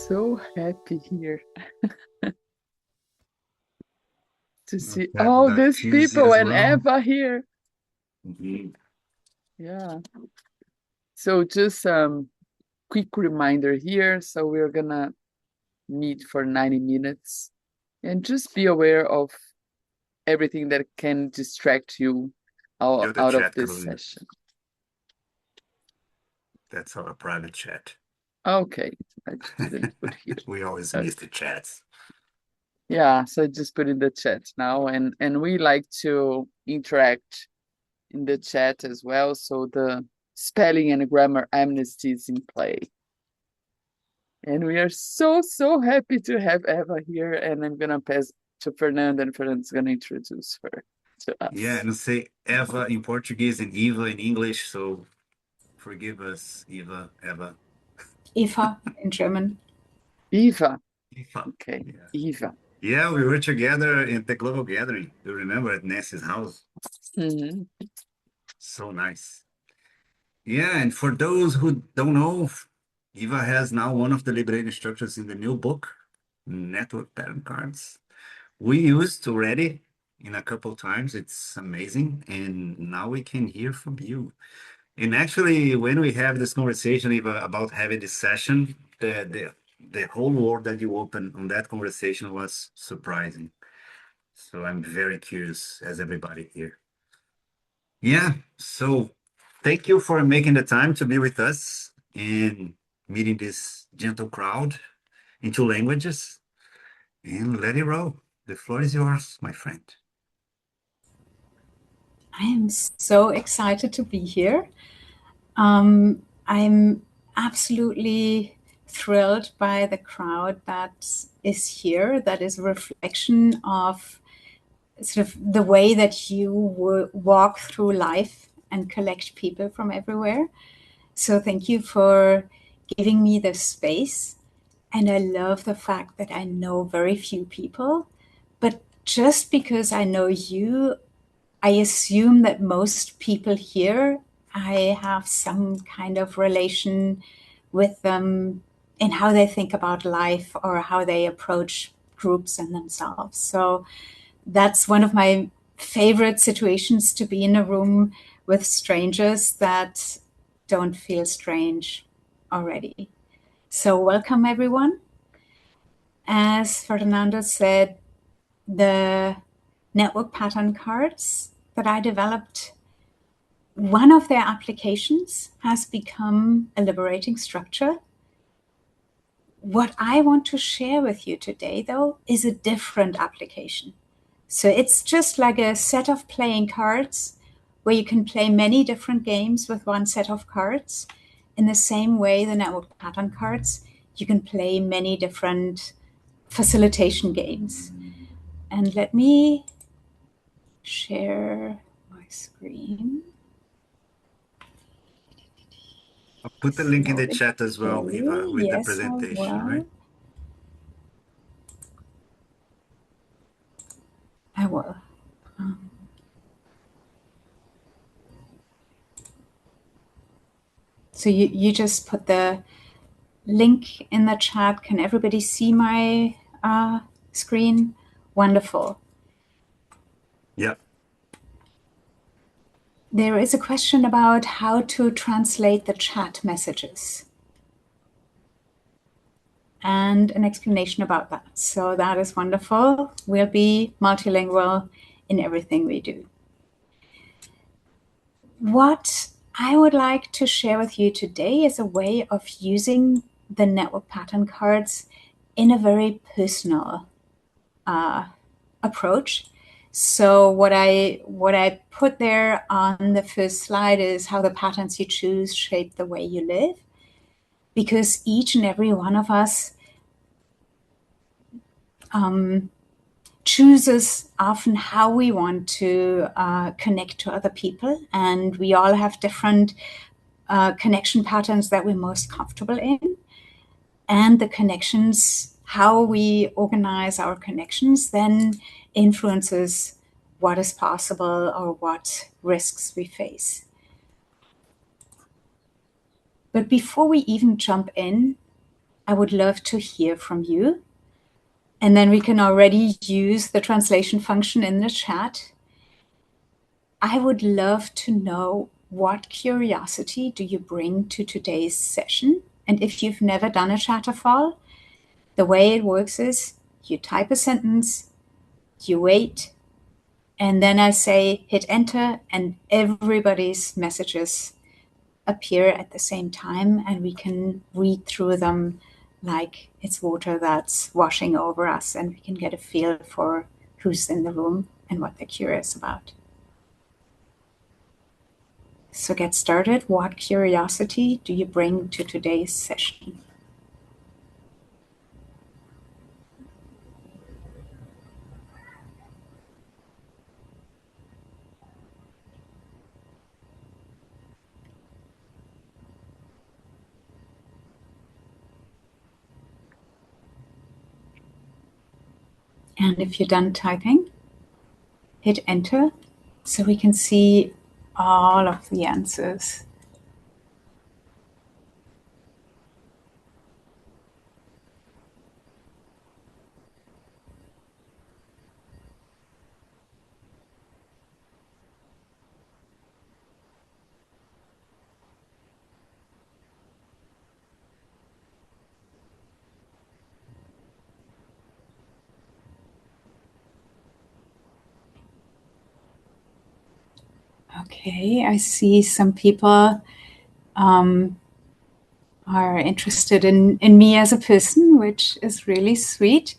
so happy here to see That all that these feels people as and well. Eva here. Mhm. Yeah. So just quick reminder here. So we're gonna meet for 90 minutes and just be aware of everything that can distract you You're the out of chat, this Carolina. session. That's our private chat. Okay, I didn't put here. We always Okay. miss the chats. Yeah, so I just put in the chat now, and we like to interact in the chat as well. So the spelling and grammar amnesty is in play. And we are so happy to have Eva here. And I'm gonna pass to Fernanda, and Fernanda's gonna introduce her to Yeah, us. and say Eva in Portuguese and Eva in English, so forgive us, Eva. Eva in German. Eva. Eva. Okay, Yeah. Eva. Yeah, we were together in the global gathering. You remember at Nancy's house? Mhm. So nice. Yeah, and for those who don't know, Eva has now one of the liberating structures in the new book, Network Pattern Cards. We used already in a couple times. It's amazing. And now we can hear from you. And actually, when we have this conversation Eva, about having this session, the whole world that you opened on that conversation was surprising. So I'm very curious, as everybody here. Yeah, so thank you for making the time to be with us and meeting this gentle crowd in two languages. And let it roll. The floor is yours, my friend. I am so excited to be here. I'm absolutely thrilled by the crowd that is here, that is a reflection of sort of the way that you walk through life and collect people from everywhere. So thank you for giving me the space. And I love the fact that I know very few people, but just because I know you, I assume that most people here, I have some kind of relation with them in how they think about life or how they approach groups and themselves. So that's one of my favorite situations, to be in a room with strangers that don't feel strange already. So welcome everyone. As Fernando said, the network pattern cards that I developed, one of their applications has become a liberating structure. What I want to share with you today, though, is a different application. So it's just like a set of playing cards where you can play many different games with one set of cards. In the same way, the network pattern cards, you can play many different facilitation games. And let me share my screen. I'll put the It's link in the loading chat as well, Eva, slowly. with the Yes, I presentation, right? will. I will. So you just put the link in the chat. Can everybody see my screen? Wonderful. Yeah. There is a question about how to translate the chat messages and an explanation about that. So that is wonderful. We'll be multilingual in everything we do. What I would like to share with you today is a way of using the network pattern cards in a very personal approach. So what I put there on the first slide is how the patterns you choose shape the way you live, because each and every one of us chooses often how we want to connect to other people, and we all have different connection patterns that we're most comfortable in, and the connections, how we organize our connections, then influences what is possible or what risks we face. But before we even jump in, I would love to hear from you. And then we can already use the translation function in the chat. I would love to know, what curiosity do you bring to today's session? And if you've never done a chatterfall, the way it works is you type a sentence, you wait, and then I say hit enter, and everybody's messages appear at the same time, and we can read through them like it's water that's washing over us, and we can get a feel for who's in the room and what they're curious about. So get started. What curiosity do you bring to today's session? And if you're done typing, hit enter so we can see all of the answers. Okay, I see some people are interested in me as a person, which is really sweet.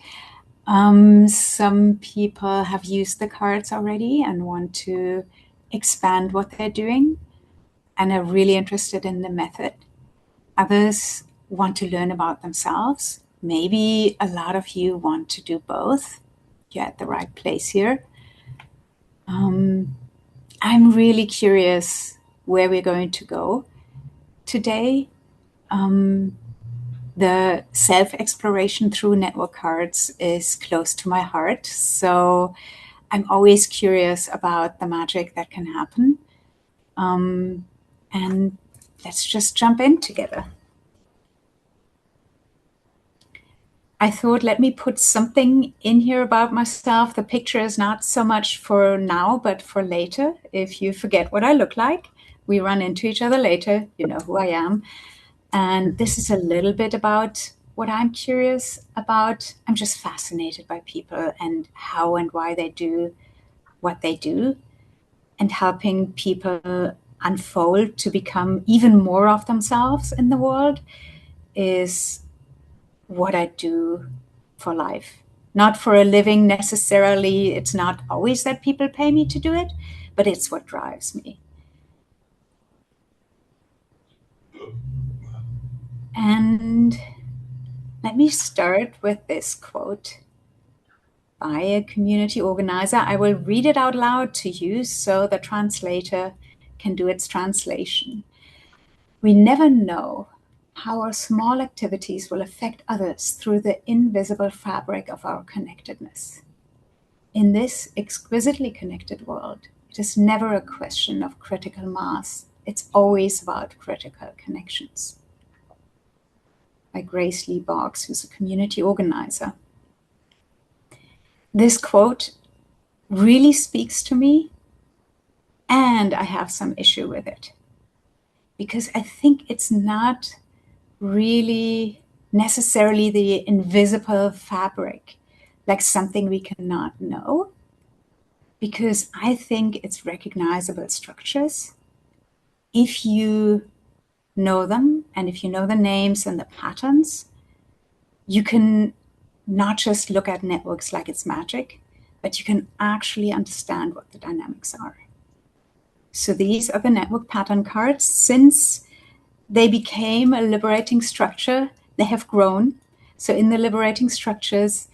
Some people have used the cards already and want to expand what they're doing and are really interested in the method. Others want to learn about themselves. Maybe a lot of you want to do both. You're at the right place here. I'm really curious where we're going to go today. The self-exploration through network cards is close to my heart. So I'm always curious about the magic that can happen. And let's just jump in together. I thought, let me put something in here about myself. The picture is not so much for now, but for later. If you forget what I look like, we run into each other later. You know who I am. And this is a little bit about what I'm curious about. I'm just fascinated by people and how and why they do what they do, and helping people unfold to become even more of themselves in the world is what I do for life. Not for a living necessarily. It's not always that people pay me to do it, but it's what drives me. And let me start with this quote by a community organizer. I will read it out loud to you so the translator can do its translation. We never know how our small activities will affect others through the invisible fabric of our connectedness. In this exquisitely connected world, it is never a question of critical mass. It's always about critical connections. By Grace Lee Boggs, who's a community organizer. This quote really speaks to me, and I have some issue with it, because I think it's not really necessarily the invisible fabric, like something we cannot know, because I think it's recognizable structures. If you know them, and if you know the names and the patterns, you can not just look at networks like it's magic, but you can actually understand what the dynamics are. So these are the network pattern cards. Since they became a liberating structure, they have grown. So in the liberating structures,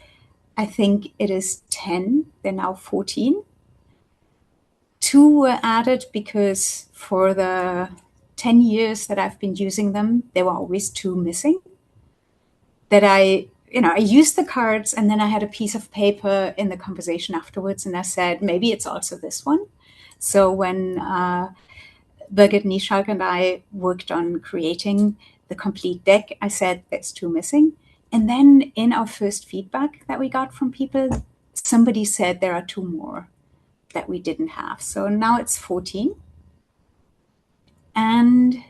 I think it is 10. They're now 14. 2 were added because for the 10 years that I've been using them, there were always 2 missing. That I used the cards, and then I had a piece of paper in the conversation afterwards, and I said, maybe it's also this one. So when Birgit Nieschalk and I worked on creating the complete deck, I said there's 2 missing. And then in our first feedback that we got from people, somebody said there are 2 more that we didn't have. So now it's 14. And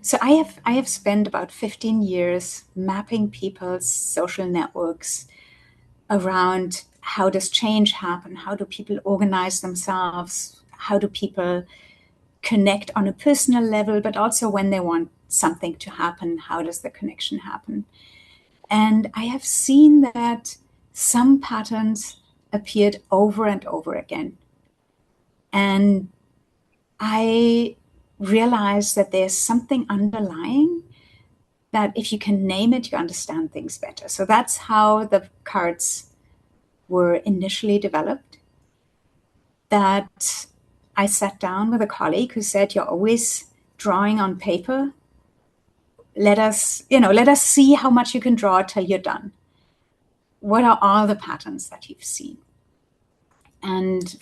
so I have spent about 15 years mapping people's social networks around how does change happen? How do people organize themselves? How do people connect on a personal level, but also when they want something to happen, how does the connection happen? And I have seen that some patterns appeared over and over again. And I realized that there's something underlying that if you can name it, you understand things better. So that's how the cards were initially developed. That I sat down with a colleague who said, you're always drawing on paper. Let us see how much you can draw till you're done. What are all the patterns that you've seen? And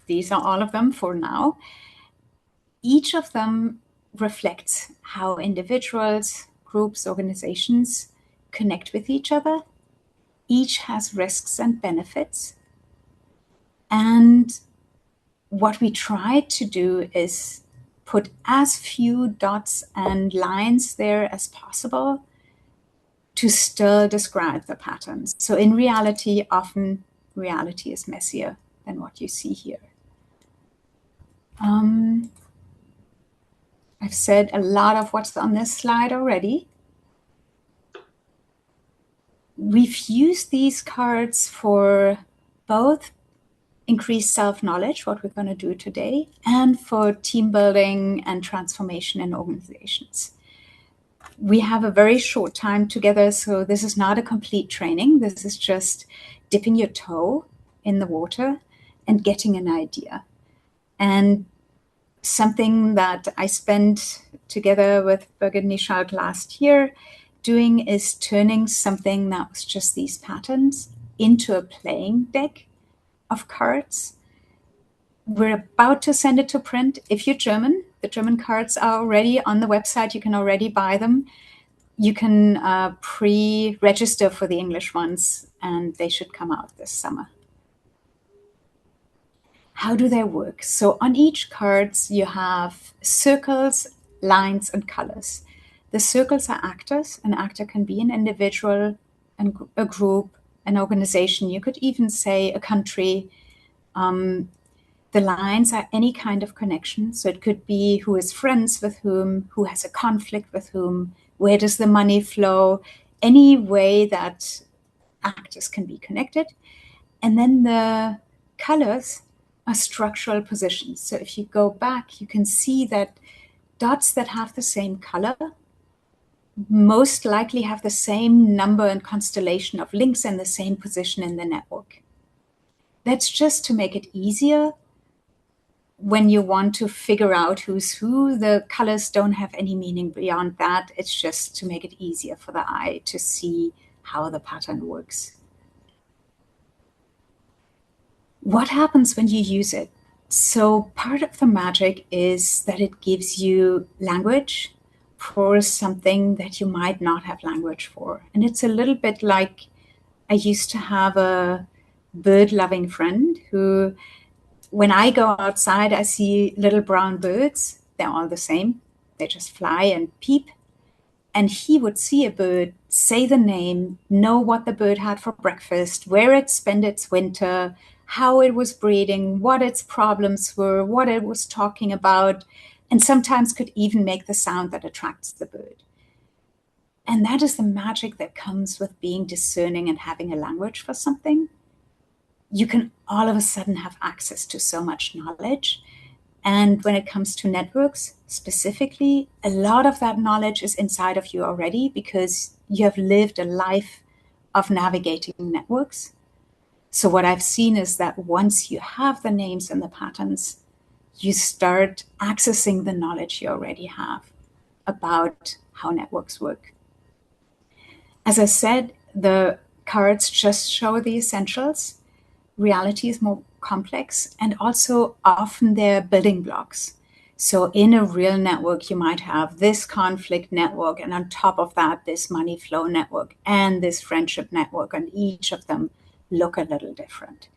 these are all of them for now. Each of them reflects how individuals, groups, organizations connect with each other. Each has risks and benefits. And what we try to do is put as few dots and lines there as possible to still describe the patterns. So in reality, often reality is messier than what you see here. I've said a lot of what's on this slide already. We've used these cards for both increased self-knowledge, what we're going to do today, and for team building and transformation in organizations. We have a very short time together, so this is not a complete training. This is just dipping your toe in the water and getting an idea. And something that I spent together with Birgit Nischalk last year doing is turning something that was just these patterns into a playing deck of cards. We're about to send it to print. If you're German, the German cards are already on the website. You can already buy them. You can pre-register for the English ones, and they should come out this summer. How do they work? So on each cards, you have circles, lines, and colors. The circles are actors. An actor can be an individual, a group, an organization. You could even say a country. The lines are any kind of connection. So it could be who is friends with whom, who has a conflict with whom, where does the money flow, any way that actors can be connected. And then the colors are structural positions. So if you go back, you can see that dots that have the same color most likely have the same number and constellation of links and the same position in the network. That's just to make it easier when you want to figure out who's who. The colors don't have any meaning beyond that. It's just to make it easier for the eye to see how the pattern works. What happens when you use it? So part of the magic is that it gives you language for something that you might not have language for. And it's a little bit like I used to have a bird-loving friend who, when I go outside, I see little brown birds. They're all the same. They just fly and peep. And he would see a bird, say the name, know what the bird had for breakfast, where it spent its winter, how it was breeding, what its problems were, what it was talking about, and sometimes could even make the sound that attracts the bird. And that is the magic that comes with being discerning and having a language for something. You can all of a sudden have access to so much knowledge. And when it comes to networks specifically, a lot of that knowledge is inside of you already because you have lived a life of navigating networks. So what I've seen is that once you have the names and the patterns, you start accessing the knowledge you already have about how networks work. As I said, the cards just show the essentials. Reality is more complex, and also often they're building blocks. So in a real network, you might have this conflict network, and on top of that, this money flow network and this friendship network, and each of them look a little different.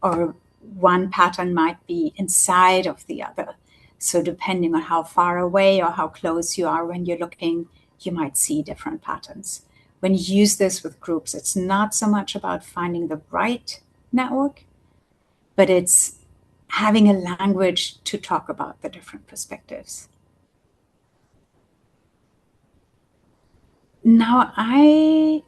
Or one pattern might be inside of the other. So depending on how far away or how close you are when you're looking, you might see different patterns. When you use this with groups, it's not so much about finding the right network, but it's having a language to talk about the different perspectives. Now, I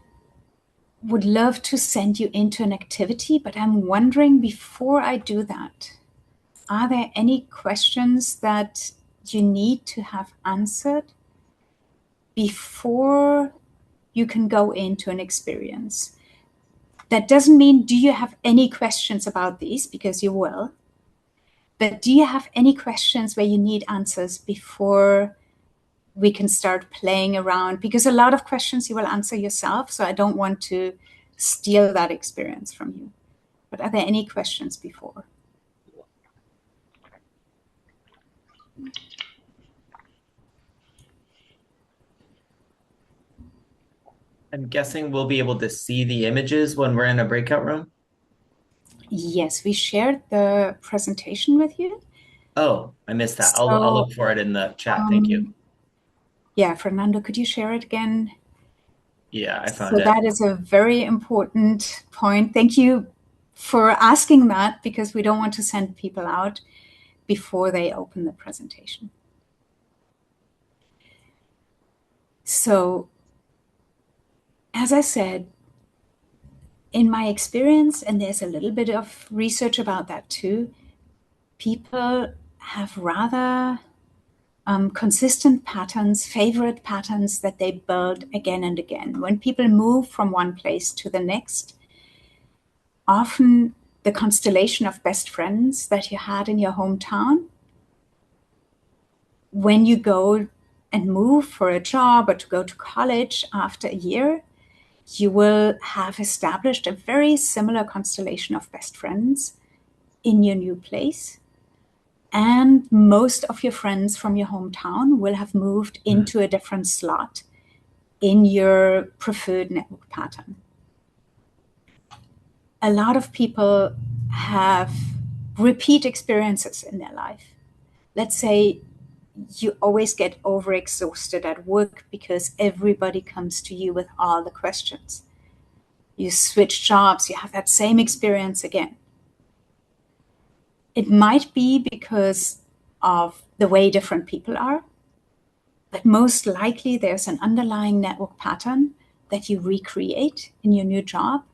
would love to send you into an activity, but I'm wondering before I do that, are there any questions that you need to have answered before you can go into an experience? That doesn't mean, do you have any questions about these? Because you will. But do you have any questions where you need answers before we can start playing around? Because a lot of questions you will answer yourself, so I don't want to steal that experience from you. But are there any questions before? I'm guessing we'll be able to see the images when we're in a breakout room. Yes, we shared the presentation with you. Oh, I missed that. So, I'll look for it in the chat. Thank you. Yeah, Fernando, could you share it again? Yeah, I found So it. that is a very important point. Thank you for asking that, because we don't want to send people out before they open the presentation. So, as I said, in my experience, and there's a little bit of research about that too, people have rather consistent patterns, favorite patterns that they build again and again. When people move from one place to the next, often the constellation of best friends that you had in your hometown, when you go and move for a job or to go to college after a year, you will have established a very similar constellation of best friends in your new place. And most of your friends from your hometown will have moved into a different slot in your preferred network pattern. A lot of people have repeat experiences in their life. Let's say you always get overexhausted at work because everybody comes to you with all the questions. You switch jobs, you have that same experience again. It might be because of the way different people are, but most likely there's an underlying network pattern that you recreate in your new job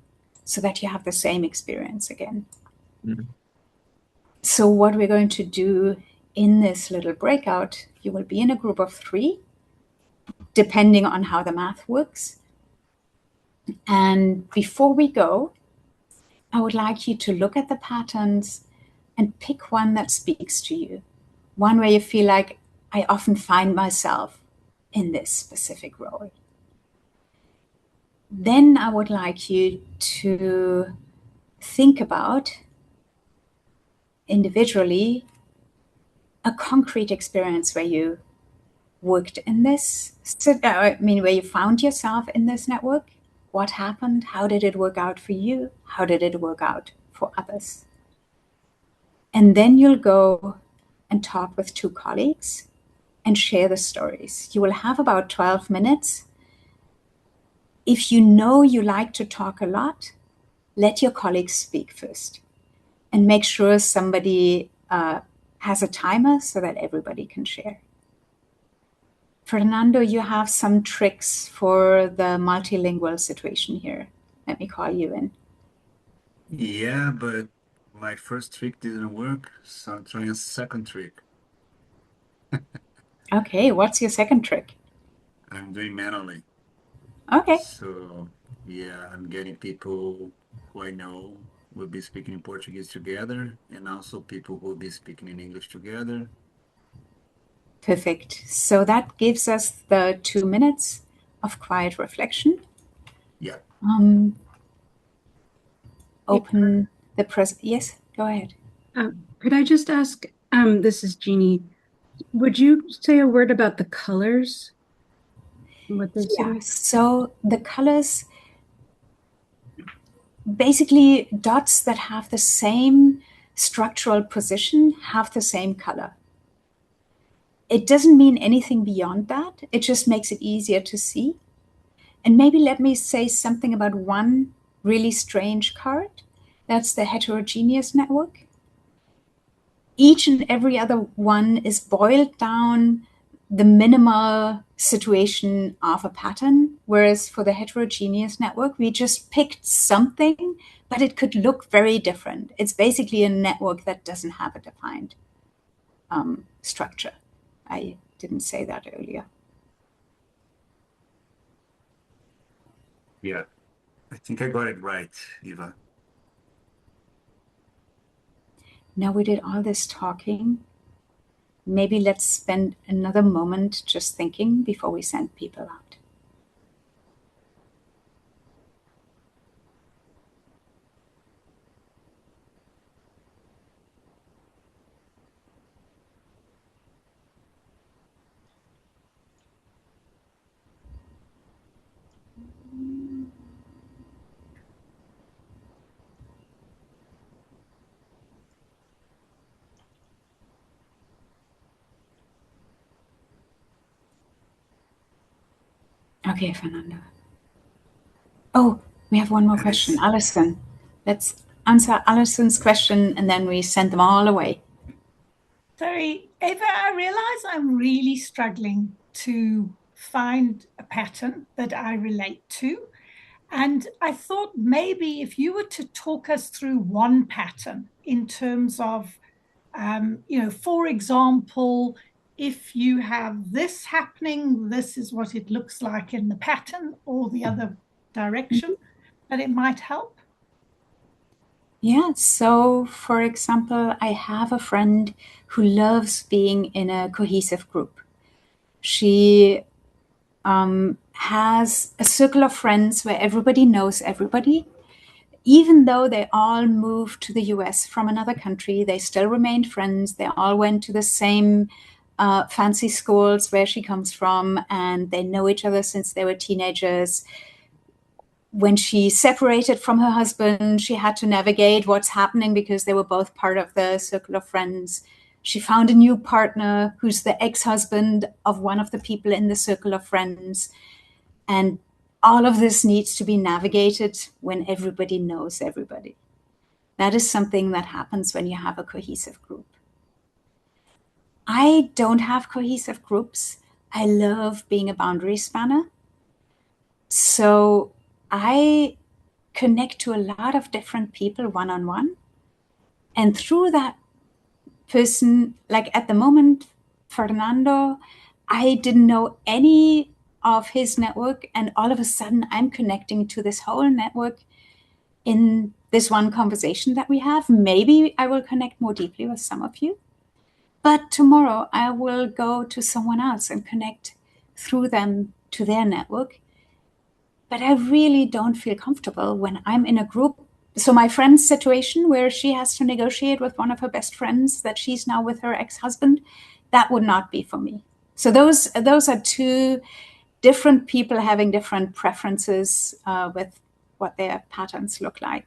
so that you have the same experience again. Mm-hmm. So what we're going to do in this little breakout, you will be in a group of 3, depending on how the math works. And before we go, I would like you to look at the patterns and pick one that speaks to you. One where you feel like, I often find myself in this specific role. Then I would like you to think about individually a concrete experience where you worked in this, where you found yourself in this network. What happened? How did it work out for you? How did it work out for others? And then you'll go and talk with 2 colleagues and share the stories. You will have about 12 minutes. If you know you like to talk a lot, let your colleagues speak first. And make sure somebody has a timer so that everybody can share. Fernando, you have some tricks for the multilingual situation here. Let me call you in. Yeah, but my first trick didn't work, so I'm trying a second trick. Okay, what's your second trick? I'm doing manually. Okay. So, yeah, I'm getting people who I know will be speaking in Portuguese together, and also people who will be speaking in English together. Perfect. So that gives us the 2 minutes of quiet reflection. Yeah. Open the Yes, go ahead. Could I just ask, this is Jeannie, Would you say a word about the colors? What they Yeah, so the colors, basically dots that have the same structural position have the same color. It doesn't mean anything beyond that. It just makes it easier to see. And maybe let me say something about one really strange card. That's the heterogeneous network. Each and every other one is boiled down the minimal situation of a pattern, whereas for the heterogeneous network, we just picked something, but it could look very different. It's basically a network that doesn't have a defined structure. I didn't say that earlier. Yeah, I think I got it right, Eva. Now we did all this talking. Maybe let's spend another moment just thinking before we send people out. Okay, Fernando. Oh, we have one more question. Alison. Let's answer Alison's question and then we send them all away. Sorry, Eva, I realize I'm really struggling to find a pattern that I relate to. And I thought maybe if you were to talk us through one pattern in terms of, for example, if you have this happening, this is what it looks like in the pattern or the other direction, that it might help. Yeah, so for example, I have a friend who loves being in a cohesive group. She has a circle of friends where everybody knows everybody. Even though they all moved to the US from another country, they still remained friends. They all went to the same fancy schools where she comes from, and they know each other since they were teenagers. When she separated from her husband, she had to navigate what's happening because they were both part of the circle of friends. She found a new partner who's the ex-husband of one of the people in the circle of friends. And all of this needs to be navigated when everybody knows everybody. That is something that happens when you have a cohesive group. I don't have cohesive groups. I love being a boundary spanner. So I connect to a lot of different people one-on-one. And through that person, like at the moment, Fernando, I didn't know any of his network, and all of a sudden I'm connecting to this whole network in this one conversation that we have. Maybe I will connect more deeply with some of you, but tomorrow I will go to someone else and connect through them to their network. But I really don't feel comfortable when I'm in a group. So my friend's situation where she has to negotiate with one of her best friends that she's now with her ex-husband, that would not be for me. So those are two different people having different preferences with what their patterns look like.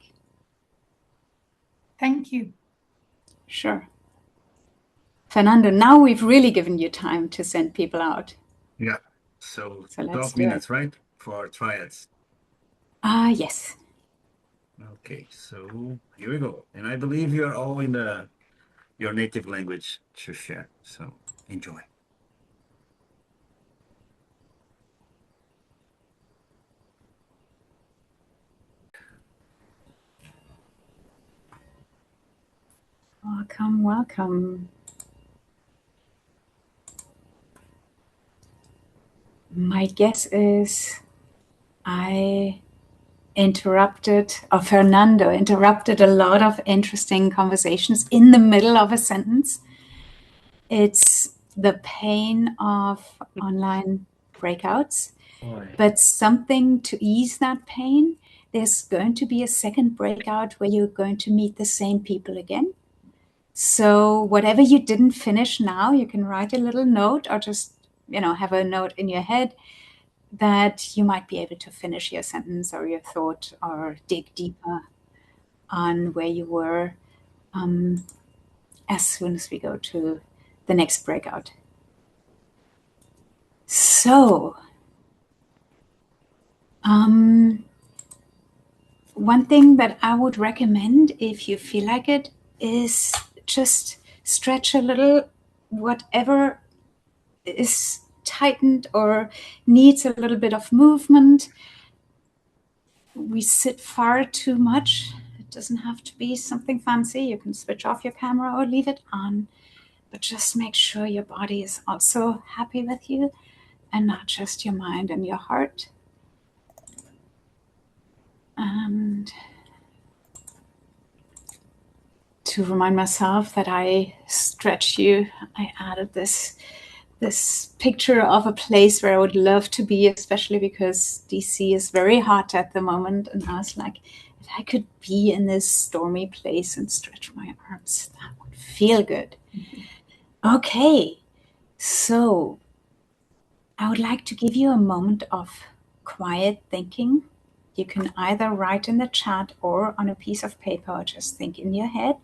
Thank you. Sure. Fernando, now we've really given you time to send people out. Yeah, so let's 12 do minutes, it. right? For triads. Yes. Okay, so here we go. And I believe you're all in your native language to share, so enjoy. Welcome, welcome. My guess is Fernando interrupted a lot of interesting conversations in the middle of a sentence. It's the pain of online breakouts, but something to ease that pain. There's going to be a second breakout where you're going to meet the same people again. So whatever you didn't finish now, you can write a little note or just, have a note in your head that you might be able to finish your sentence or your thought or dig deeper on where you were as soon as we go to the next breakout. So, one thing that I would recommend if you feel like it is just stretch a little, whatever is tightened or needs a little bit of movement. We sit far too much. It doesn't have to be something fancy. You can switch off your camera or leave it on, but just make sure your body is also happy with you and not just your mind and your heart. And to remind myself that I stretch you, I added this picture of a place where I would love to be, especially because DC is very hot at the moment. And I was like, if I could be in this stormy place and stretch my arms, that would feel good. Mm-hmm. Okay, so I would like to give you a moment of quiet thinking. You can either write in the chat or on a piece of paper or just think in your head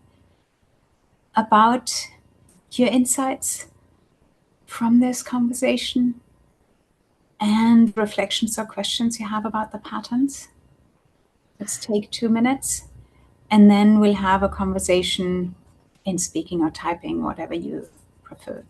about your insights from this conversation and reflections or questions you have about the patterns. Let's take 2 minutes and then we'll have a conversation in speaking or typing, whatever you prefer.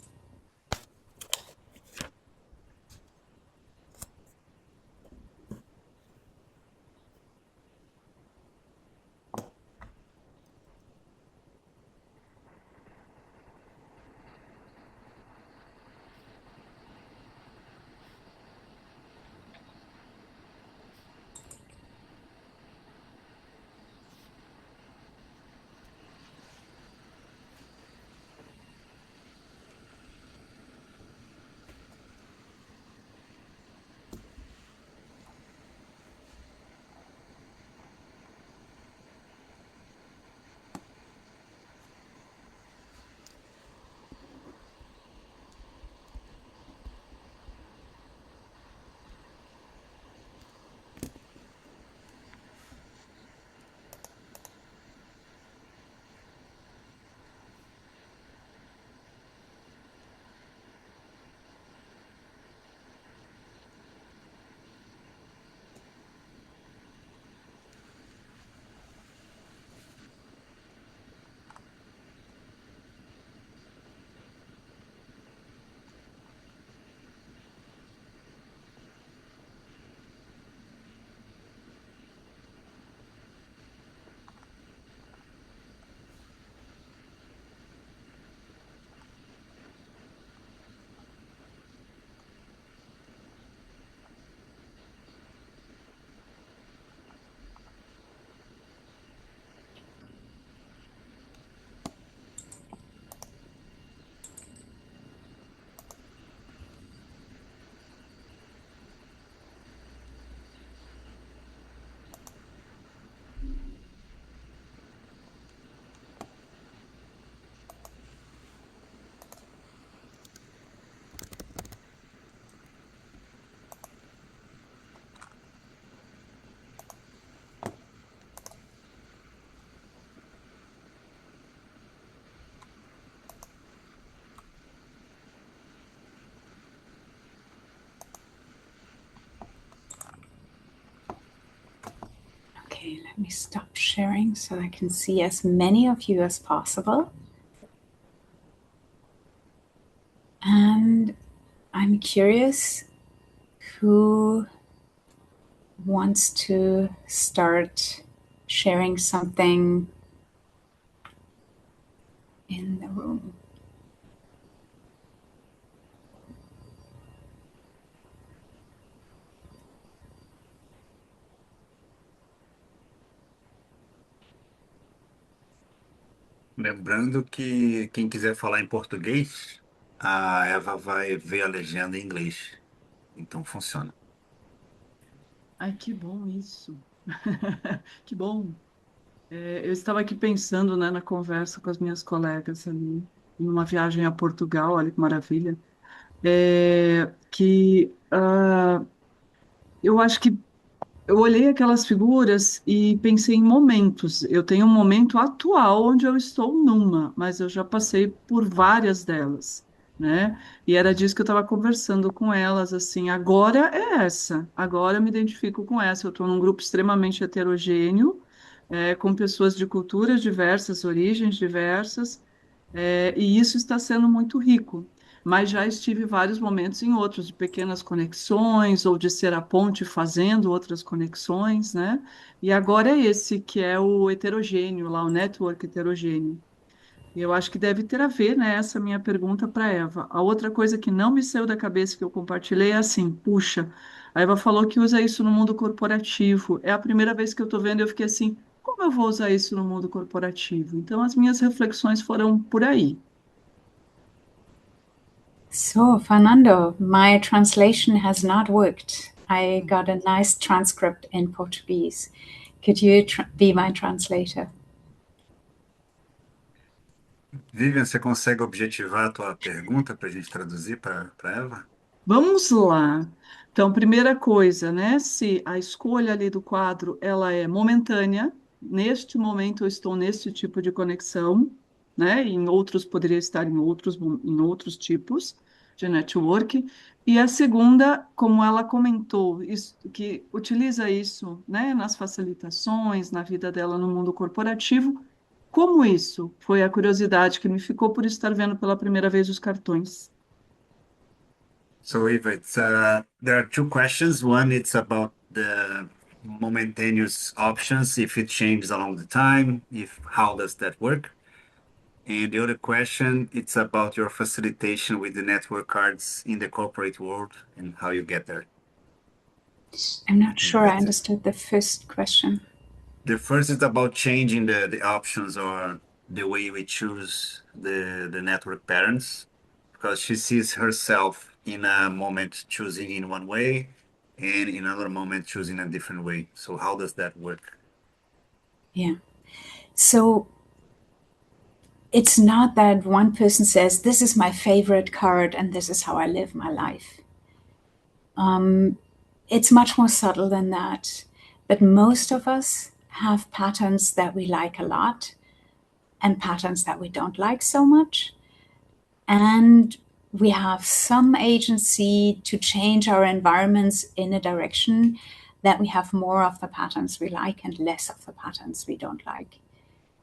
Okay, let me stop sharing so I can see as many of you as possible. And I'm curious who wants to start sharing something in the room. Lembrando que quem quiser falar em português, a Eva vai ver a legenda em inglês. Então funciona. Ai, que bom isso. Que bom. Eu estava aqui pensando, né, na conversa com as minhas colegas ali, numa viagem a Portugal, olha que maravilha, que eu acho que eu olhei aquelas figuras e pensei em momentos. Eu tenho um momento atual onde eu estou numa, mas eu já passei por várias delas, né? E era disso que eu estava conversando com elas, assim, agora é essa, agora eu me identifico com essa. Eu estou num grupo extremamente heterogêneo, com pessoas de culturas diversas, origens diversas, e isso está sendo muito rico. Mas já estive vários momentos em outros, de pequenas conexões, ou de ser a ponte fazendo outras conexões, né? E agora é esse que é o heterogêneo, lá, o network heterogêneo. E eu acho que deve ter a ver, né, essa minha pergunta para a Eva. A outra coisa que não me saiu da cabeça que eu compartilhei é assim, puxa, a Eva falou que usa isso no mundo corporativo. É a primeira vez que eu estou vendo, eu fiquei assim, como eu vou usar isso no mundo corporativo? Então, as minhas reflexões foram por aí. So, Fernando, my translation has not worked. I got a nice transcript in Portuguese. Could you be my translator? Vivian, você consegue objetivar a tua pergunta para a gente traduzir para Eva? Vamos lá. Então, primeira coisa, né? Se a escolha ali do quadro ela é momentânea, neste momento eu estou nesse tipo de conexão, né? Em outros poderia estar em outros tipos de network. E a segunda, como ela comentou, isso, que utiliza isso, né? Nas facilitações, na vida dela no mundo corporativo. Como isso? Foi a curiosidade que me ficou por estar vendo pela primeira vez os cartões. So, Eva, there are two questions. One, it's about the momentaneous options, if it changes along the time, if how does that work? And the other question, it's about your facilitation with the network cards in the corporate world and how you get there. I'm I not think sure I that's it. understood the first question. The first is about changing the options or the way we choose the network patterns, because she sees herself in a moment choosing in one way and in another moment choosing a different way. So how does that work? Yeah. So it's not that one person says, this is my favorite card and this is how I live my life. It's much more subtle than that. But most of us have patterns that we like a lot and patterns that we don't like so much. And we have some agency to change our environments in a direction that we have more of the patterns we like and less of the patterns we don't like.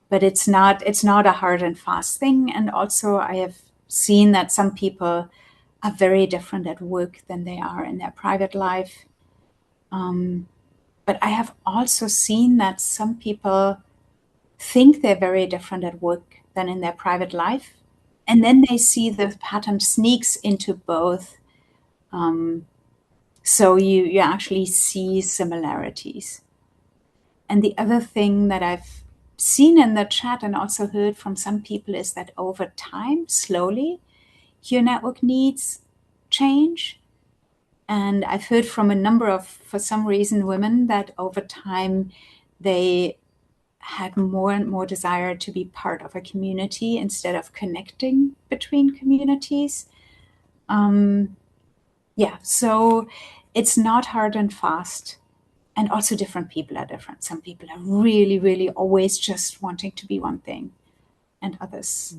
But it's not a hard and fast thing. And also I have seen that some people are very different at work than they are in their private life. But I have also seen that some people think they're very different at work than in their private life. And then they see the pattern sneaks into both. So you actually see similarities. And the other thing that I've seen in the chat and also heard from some people is that over time, slowly, your network needs change. And I've heard from a number of, for some reason, women that over time they had more and more desire to be part of a community instead of connecting between communities. So it's not hard and fast. And also different people are different. Some people are really, really always just wanting to be one thing, and others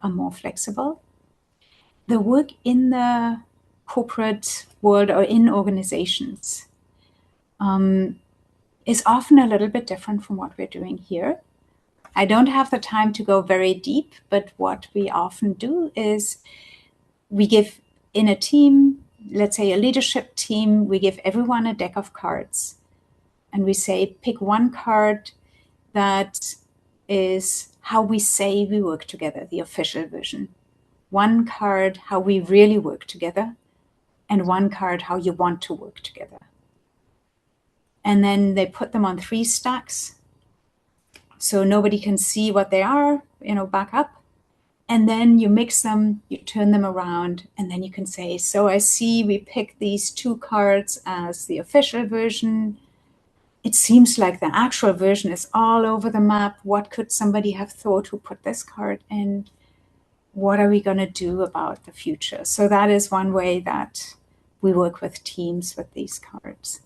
are more flexible. The work in the corporate world or in organizations is often a little bit different from what we're doing here. I don't have the time to go very deep, but what we often do is we give in a team, let's say a leadership team, we give everyone a deck of cards. And we say, pick one card that is how we say we work together, the official version. One card, how we really work together. And one card, how you want to work together. And then they put them on 3 stacks. So nobody can see what they are, back up. And then you mix them, you turn them around, and then you can say, so I see we picked these 2 cards as the official version. it seems like the actual version is all over the map. What could somebody have thought who put this card in? What are we going to do about the future? So that is one way that we work with teams with these cards.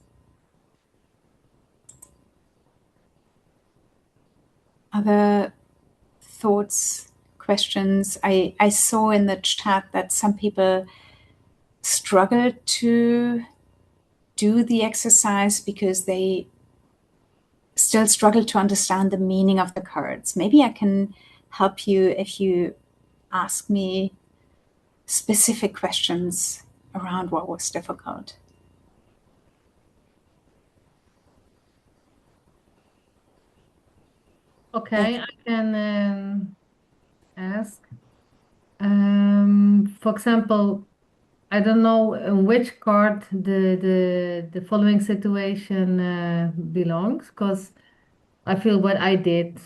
Other thoughts, questions? I saw in the chat that some people struggle to do the exercise because they still struggle to understand the meaning of the cards. Maybe I can help you if you ask me specific questions around what was difficult. Okay, I can ask. For example, I don't know in which card the following situation belongs, because I feel what I did,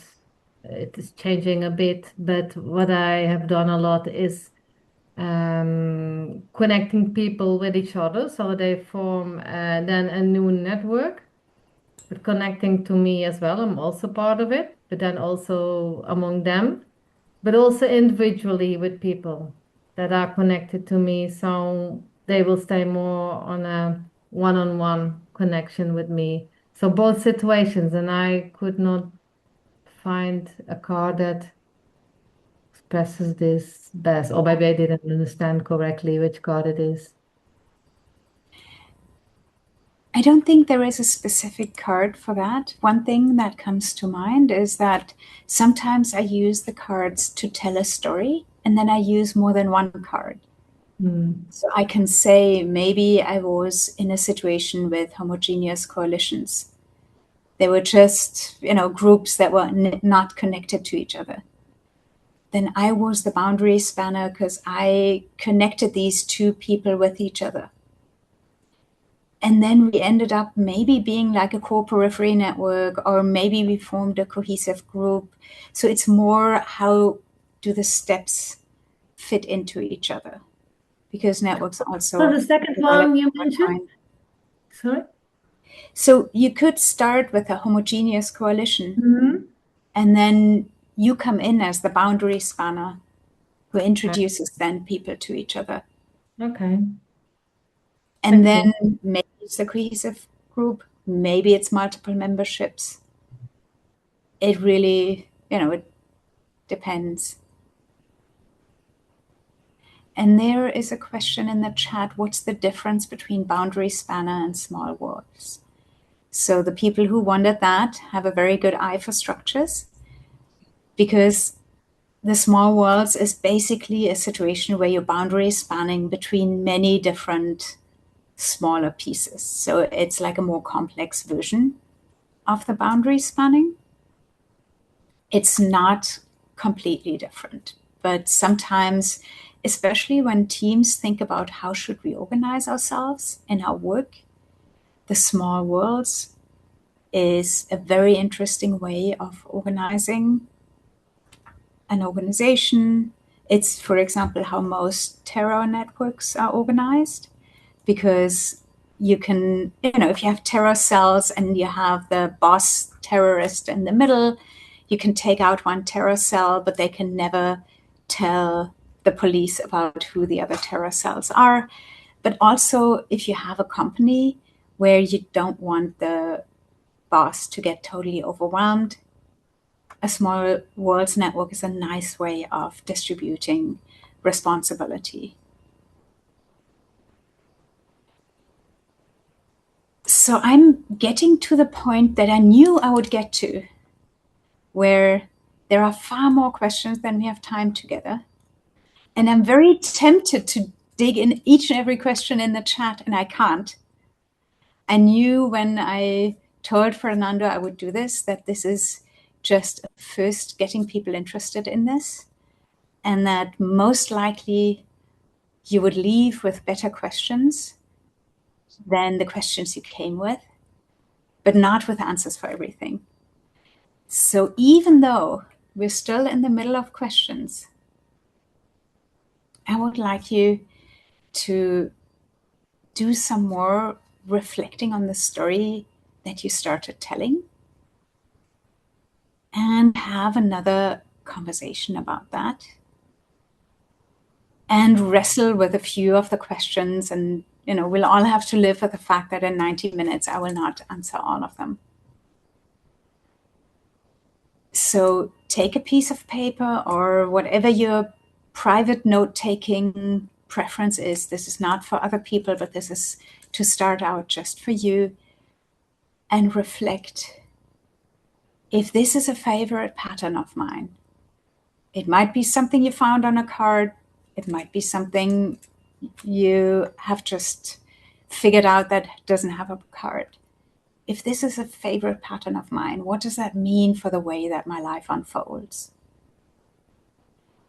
it is changing a bit, but what I have done a lot is connecting people with each other, so they form then a new network, but connecting to me as well. I'm also part of it, but then also among them, but also individually with people that are connected to me, so they will stay more on a one-on-one connection with me. So both situations, and I could not find a card that expresses this best, or maybe I didn't understand correctly which card it is. I don't think there is a specific card for that. One thing that comes to mind is that sometimes I use the cards to tell a story, and then I use more than one card. So I can say maybe I was in a situation with homogeneous coalitions. They were just, groups that were not connected to each other. Then I was the boundary spanner because I connected these two people with each other. And then we ended up maybe being like a core periphery network, or maybe we formed a cohesive group. So it's more how do the steps fit into each other? Because networks also. So the second one you mentioned? Sorry? So you could start with a homogeneous coalition, and then you come in as the boundary spanner who introduces then people to each other. Okay. And then maybe it's a cohesive group, maybe it's multiple memberships. It really, it depends. And there is a question in the chat, what's the difference between boundary spanner and small worlds? So the people who wondered that have a very good eye for structures, because the small worlds is basically a situation where your boundary is spanning between many different smaller pieces. So it's like a more complex version of the boundary spanning. It's not completely different, but sometimes, especially when teams think about how should we organize ourselves in our work, the small worlds is a very interesting way of organizing an organization. It's, for example, how most terror networks are organized, because you can, if you have terror cells and you have the boss terrorist in the middle, you can take out one terror cell, but they can never tell the police about who the other terror cells are. But also, if you have a company where you don't want the boss to get totally overwhelmed, a small worlds network is a nice way of distributing responsibility. So I'm getting to the point that I knew I would get to, where there are far more questions than we have time together. And I'm very tempted to dig in each and every question in the chat, and I can't. I knew when I told Fernando I would do this, that this is just first getting people interested in this, and that most likely you would leave with better questions than the questions you came with, but not with answers for everything. So even though we're still in the middle of questions, I would like you to do some more reflecting on the story that you started telling, and have another conversation about that, and wrestle with a few of the questions. And we'll all have to live with the fact that in 90 minutes I will not answer all of them. So take a piece of paper or whatever your private note-taking preference is. This is not for other people, but this is to start out just for you, and reflect if this is a favorite pattern of mine. It might be something you found on a card. It might be something you have just figured out that doesn't have a card. If this is a favorite pattern of mine, what does that mean for the way that my life unfolds?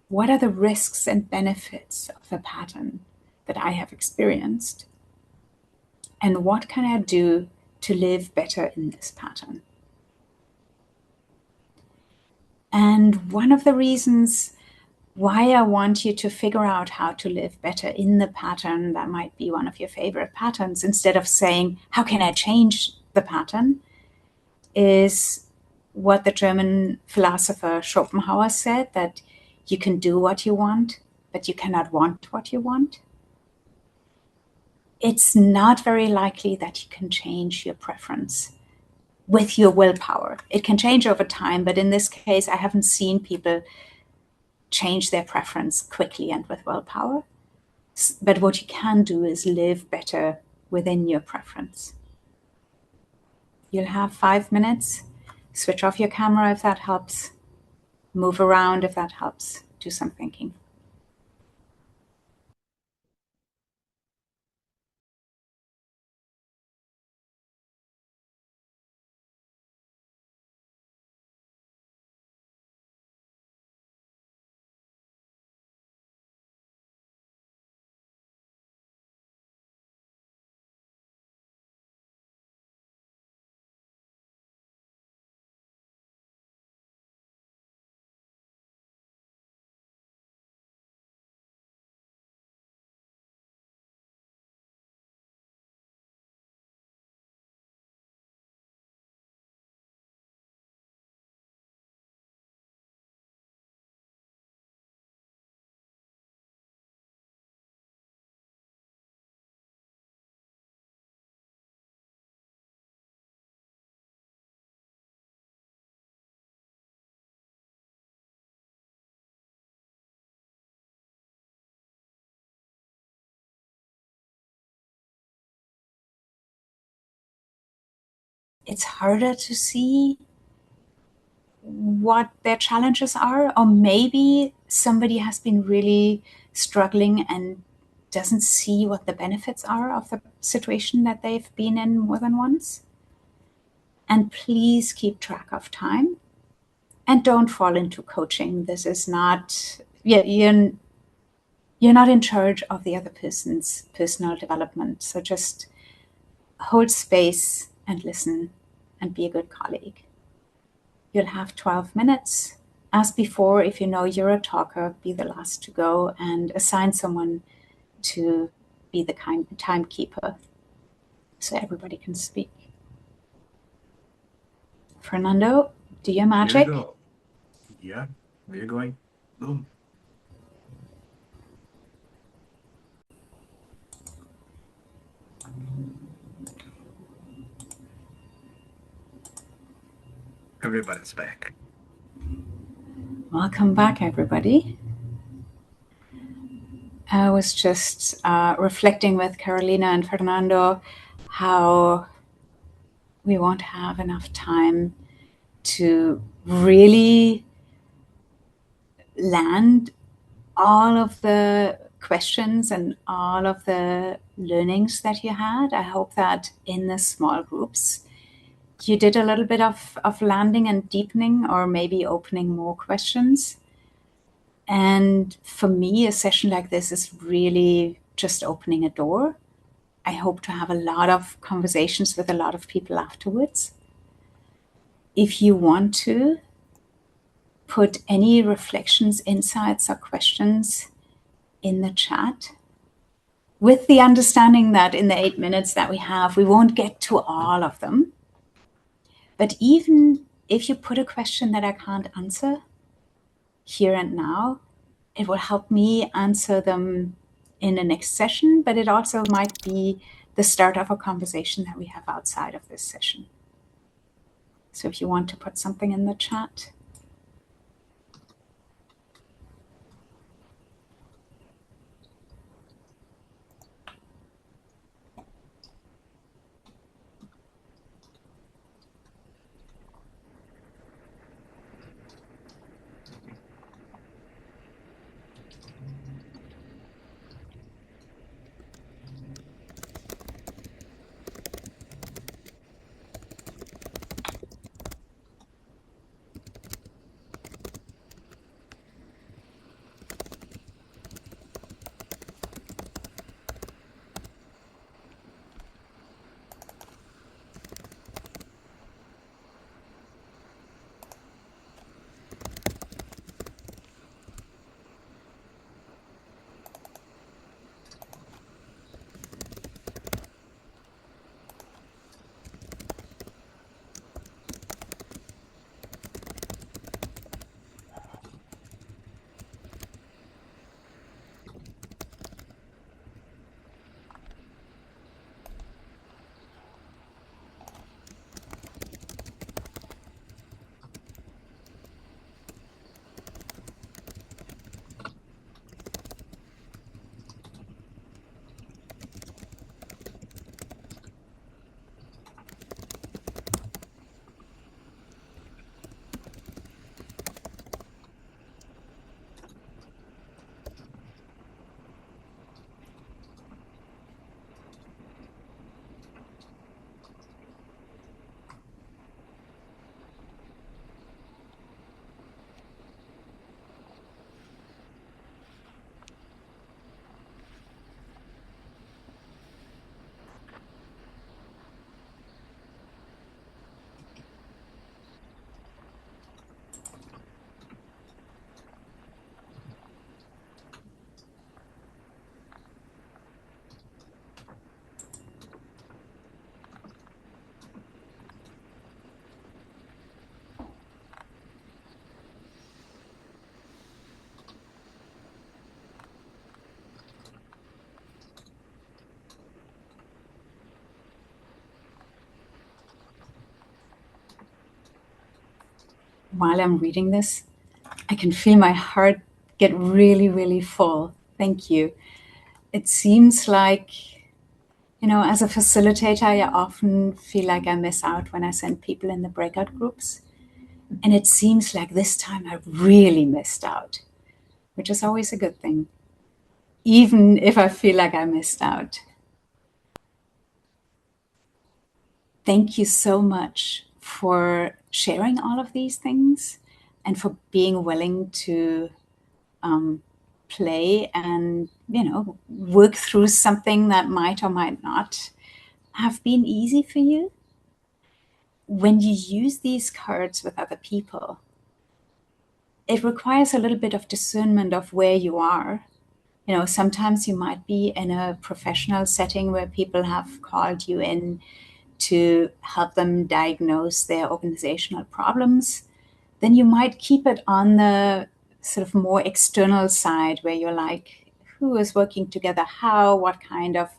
What are the risks and benefits of the pattern that I have experienced? And what can I do to live better in this pattern? And one of the reasons why I want you to figure out how to live better in the pattern that might be one of your favorite patterns, instead of saying, how can I change the pattern, is what the German philosopher Schopenhauer said, that you can do what you want, but you cannot want what you want. It's not very likely that you can change your preference with your willpower. It can change over time, but in this case, I haven't seen people change their preference quickly and with willpower. But what you can do is live better within your preference. You'll have 5 minutes. Switch off your camera if that helps. Move around if that helps. Do some thinking. It's harder to see what their challenges are, or maybe somebody has been really struggling and doesn't see what the benefits are of the situation that they've been in more than once. And please keep track of time, and don't fall into coaching. This is not, you're not in charge of the other person's personal development. So just hold space and listen and be a good colleague. You'll have 12 minutes. As before, if you know you're a talker, be the last to go and assign someone to be the timekeeper so everybody can speak. Fernando, do your magic. Here we go. Yeah, where are you going? Boom. Everybody's back. Welcome back, everybody. I was just reflecting with Carolina and Fernando how we won't have enough time to really land all of the questions and all of the learnings that you had. I hope that in the small groups, you did a little bit of landing and deepening, or maybe opening more questions. And for me, a session like this is really just opening a door. I hope to have a lot of conversations with a lot of people afterwards. If you want to put any reflections, insights, or questions in the chat, with the understanding that in the 8 minutes that we have, we won't get to all of them. But even if you put a question that I can't answer here and now, it will help me answer them in the next session, but it also might be the start of a conversation that we have outside of this session. So if you want to put something in the chat. While I'm reading this, I can feel my heart get really, really full. Thank you. It seems like, as a facilitator, I often feel like I miss out when I send people in the breakout groups. And it seems like this time I really missed out, which is always a good thing, even if I feel like I missed out. Thank you so much for sharing all of these things and for being willing to play and, work through something that might or might not have been easy for you. When you use these cards with other people, it requires a little bit of discernment of where you are. Sometimes you might be in a professional setting where people have called you in to help them diagnose their organizational problems. Then you might keep it on the sort of more external side where you're like, who is working together how, what kind of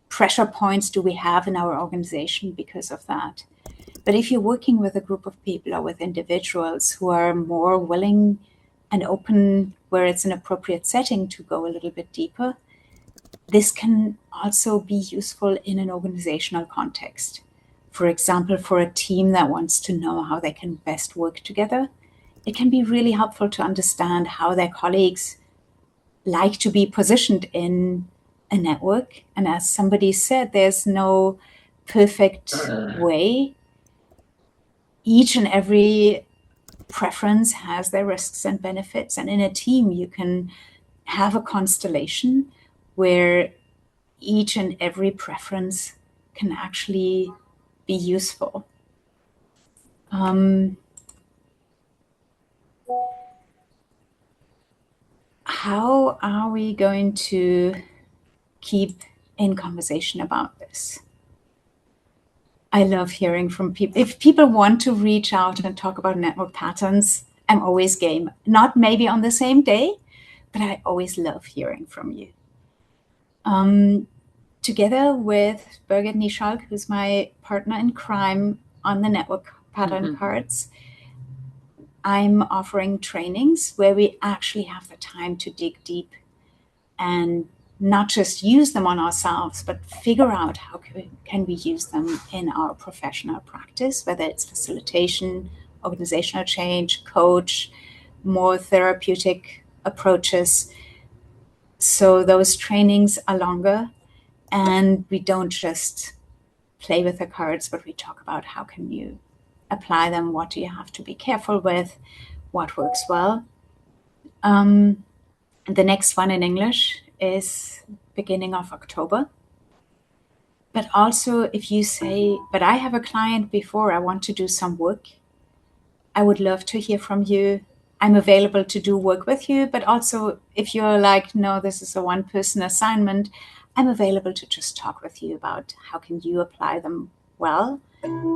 pressure points do we have in our organization because of that. But if you're working with a group of people or with individuals who are more willing and open where it's an appropriate setting to go a little bit deeper, this can also be useful in an organizational context. For example, for a team that wants to know how they can best work together, it can be really helpful to understand how their colleagues like to be positioned in a network. And as somebody said, there's no perfect way. Each and every preference has their risks and benefits. And in a team, you can have a constellation where each and every preference can actually be useful. How are we going to keep in conversation about this? I love hearing from people. If people want to reach out and talk about network patterns, I'm always game. Not maybe on the same day, but I always love hearing from you. Together with Birgit Nischalk, who's my partner in crime on the network pattern cards, I'm offering trainings where we actually have the time to dig deep and not just use them on ourselves, but figure out how can we use them in our professional practice, whether it's facilitation, organizational change, coach, more therapeutic approaches. So those trainings are longer, and we don't just play with the cards, but we talk about how can you apply them, what do you have to be careful with, what works well. The next one in English is beginning of October. But also if you say, but I have a client before, I want to do some work, I would love to hear from you. I'm available to do work with you, but also if you're like, no, this is a one-person assignment, I'm available to just talk with you about how can you apply them well,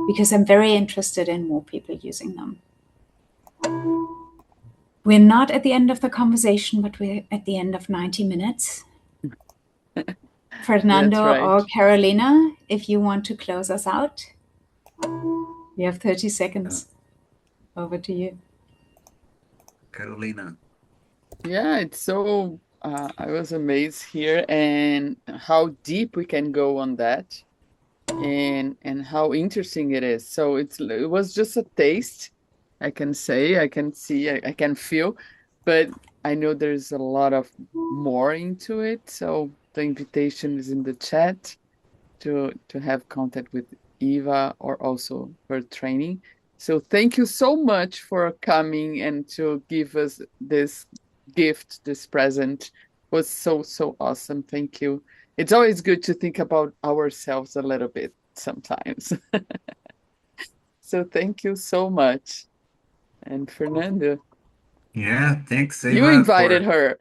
because I'm very interested in more people using them. We're not at the end of the conversation, but we're at the end of 90 minutes. Fernando or Carolina, if you want to close us out, you have 30 seconds. Over to you. Carolina. Yeah, it's so, I was amazed here and how deep we can go on that and how interesting it is. So it was just a taste, I can say, I can see, I can feel, but I know there's a lot of more into it. So the invitation is in the chat to have contact with Eva or also her training. So thank you so much for coming and to give us this gift, this present. It was so awesome. Thank you. It's always good to think about ourselves a little bit sometimes. So thank you so much. And Fernando. Yeah, thanks, Eva, You invited her.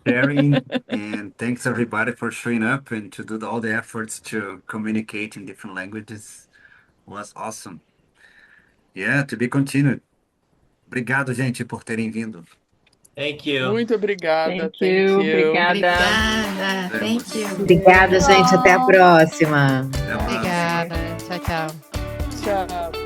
sharing, and thanks everybody for showing up and to do all the efforts to communicate in different languages. Was awesome. Yeah, to be continued. Obrigado, gente, por terem vindo. Thank you. Muito obrigada. Thank you. Obrigada. Obrigada. Thank you. Obrigada, gente. Até a próxima. Até a próxima. Obrigada. Tchau, tchau. Tchau.